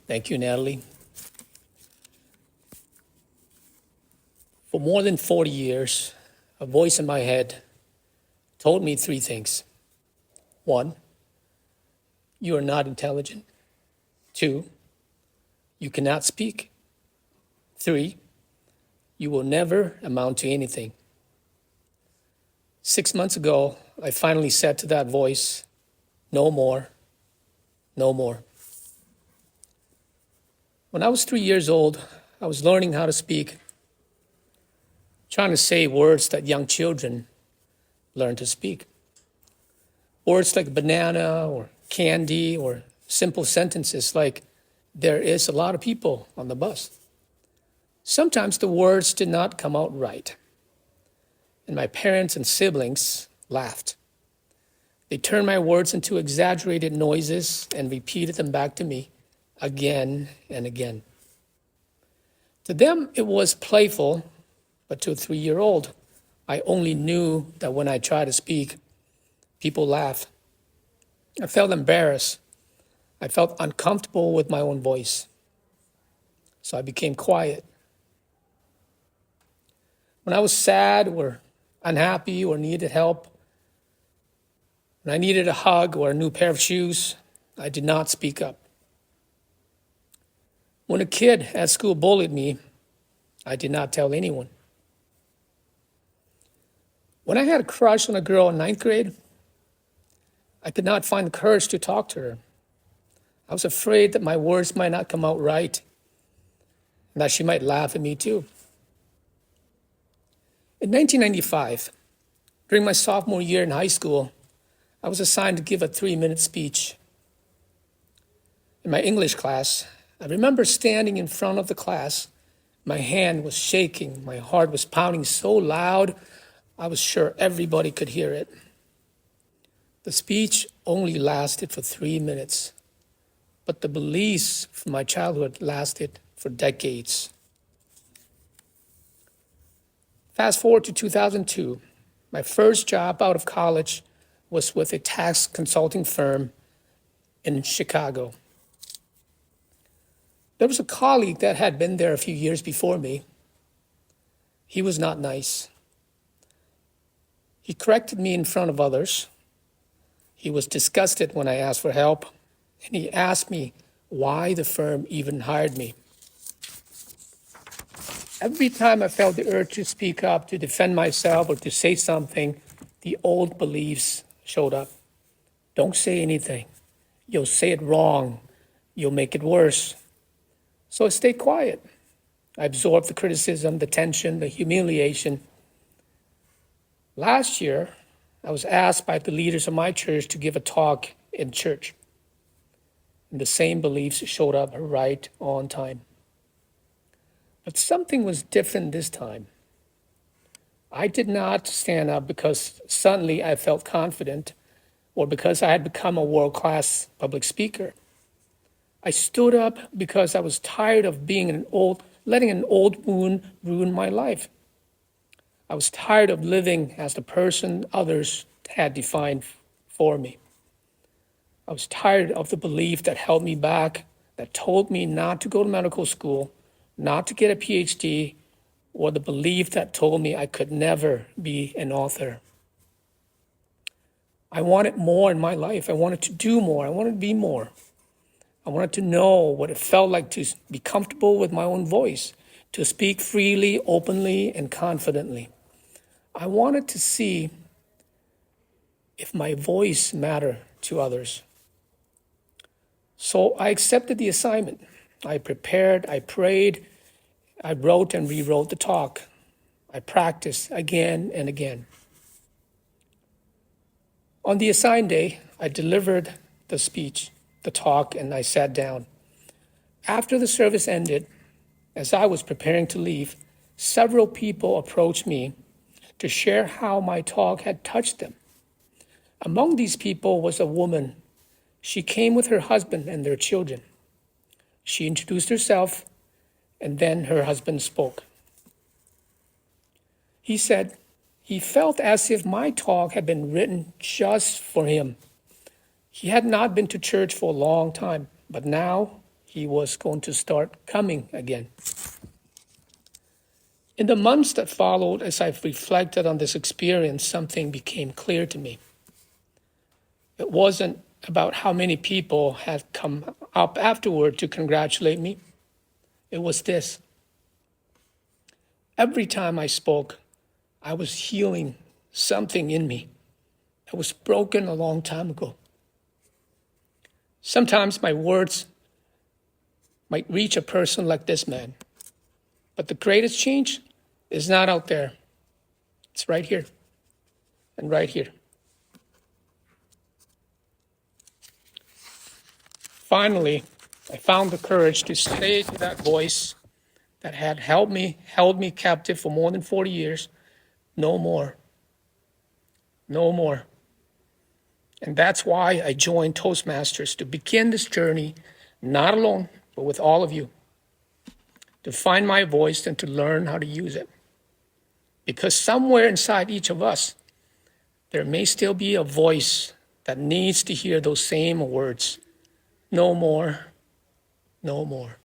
Thank you, Natalie. For more than 40 years, a voice in my head told me three things. One, you are not intelligent. Two, you cannot speak. Three, you will never amount to anything. 6 months ago, I finally said to that voice, no more, no more. When I was 3 years old, I was learning how to speak, trying to say words that young children learn to speak. Words like banana or candy or simple sentences like, there is a lot of people on the bus. Sometimes the words did not come out right, and my parents and siblings laughed. They turned my words into exaggerated noises and repeated them back to me again and again. To them, it was playful, but to a 3-year-old, I only knew that when I tried to speak, people laughed. I felt embarrassed. I felt uncomfortable with my own voice. So I became quiet. When I was sad or unhappy or needed help, when I needed a hug or a new pair of shoes, I did not speak up. When a kid at school bullied me, I did not tell anyone. When I had a crush on a girl in 9th grade, I could not find the courage to talk to her. I was afraid that my words might not come out right and that she might laugh at me too. In 1995, during my sophomore year in high school, I was assigned to give a 3-minute speech. In my English class, I remember standing in front of the class. My hand was shaking, my heart was pounding so loud, I was sure everybody could hear it. The speech only lasted for 3 minutes, but the beliefs from my childhood lasted for decades. Fast forward to 2002, my first job out of college was with a tax consulting firm in Chicago. There was a colleague that had been there a few years before me. He was not nice. He corrected me in front of others. He was disgusted when I asked for help, and he asked me why the firm even hired me. Every time I felt the urge to speak up, to defend myself, or to say something, the old beliefs showed up. Don't say anything. You'll say it wrong. You'll make it worse. So I stayed quiet. I absorbed the criticism, the tension, the humiliation. Last year, I was asked by the leaders of my church to give a talk in church. And the same beliefs showed up right on time. But something was different this time. I did not stand up because suddenly I felt confident or because I had become a world-class public speaker. I stood up because I was tired of letting an old wound ruin my life. I was tired of living as the person others had defined for me. I was tired of the belief that held me back, that told me not to go to medical school, not to get a PhD, or the belief that told me I could never be an author. I wanted more in my life. I wanted to do more. I wanted to be more. I wanted to know what it felt like to be comfortable with my own voice, to speak freely, openly, and confidently. I wanted to see if my voice mattered to others. So I accepted the assignment. I prepared, I prayed, I wrote and rewrote the talk. I practiced again and again. On the assigned day, I delivered the speech, the talk, and I sat down. After the service ended, as I was preparing to leave, several people approached me to share how my talk had touched them. Among these people was a woman. She came with her husband and their children. She introduced herself, and then her husband spoke. He said he felt as if my talk had been written just for him. He had not been to church for a long time, but now he was going to start coming again. In the months that followed, as I've reflected on this experience, something became clear to me. It wasn't about how many people had come up afterward to congratulate me. It was this. Every time I spoke, I was healing something in me that was broken a long time ago. Sometimes my words might reach a person like this man, but the greatest change is not out there. It's right here and right here. Finally, I found the courage to say to that voice that had held me captive for more than 40 years, no more. No more. And that's why I joined Toastmasters, to begin this journey, not alone, but with all of you, to find my voice and to learn how to use it. Because somewhere inside each of us, there may still be a voice that needs to hear those same words. No more, no more.